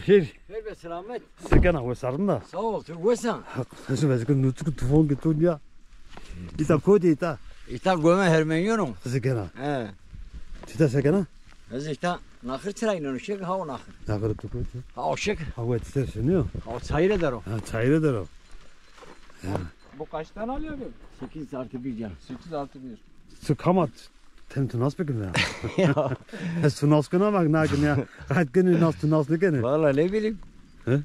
Hayır. Ver be selamet. Sekena ve sarın da. Sağ ol. Türkvesan. Nasıl bezgin nutuk tufon gitun ya. İta kodi ita. İta göme hermenyorum. Sekena. He. Tita sekena. Ez ita nakır çırayın şek ha o nakır. Nakırı tukut. Ha o şek. Hava titer sönüyor. Ha çayır eder o. Ha çayır eder o. Bu kaç tane alıyor abi? 8 artı 1 can. 8 artı 1. Su kamat. Tem tunas bekim ya. Es tunas gına bak nakin ya. Kat günü nas tunas ne gene. Valla ne bileyim. He?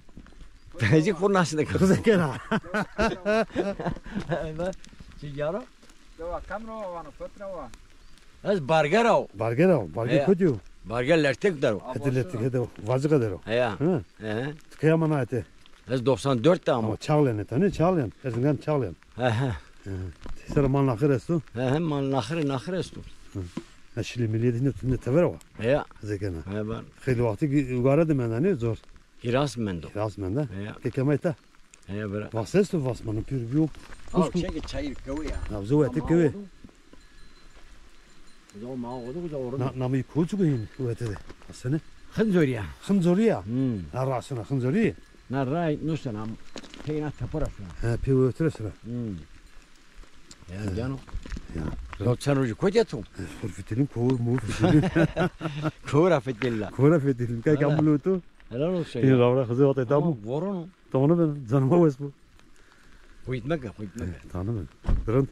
Bezi kurnasında kız. Sekena. Sigara. Dova kamera var, fotoğraf var. Ez bargara o. Bargera, barge kodiyo. Bargar lertek der o. Edilettik hede vazı kadar o. He ya. Hı. He. Tıkayaman ate. Ez 94 de ama. Ama çağlayan etani çağlayan. Ezinden çağlayan. He he. Sera man nakır estu. He he man nakır estu. Şili milliyetinde tünde tever o. He ya. Zekena. He ben. Xeyli vakti ugara demenden zor. Hiras mendo. Kiraz mende. He ya. Kekemayta. He ya bırak. Vasestu vasmanı pür biyo. Al çek çayır kavu ya. Navzu ete keve. Zo ma oldu da orada. Namı kuçu gıyın uvete de. Asene. Hınzor ya. Xınzoriya. Hmm. Arasına xınzoriya. Na ray nusanam. Teyna taparasına. Ha piyo ötüre sıra. Hmm. Ya cano. Ya. Lotsan ucu kocatum. Furfitilim kovur mu fitilim. Kora fetilla. Kora fitilim. Kay kamulu tu. Helal olsun Yine ya. ravra kızı vatay tamu. Vorun. Tamam ben canıma wes bu. Kuyitmek. Tanım ben. Durun.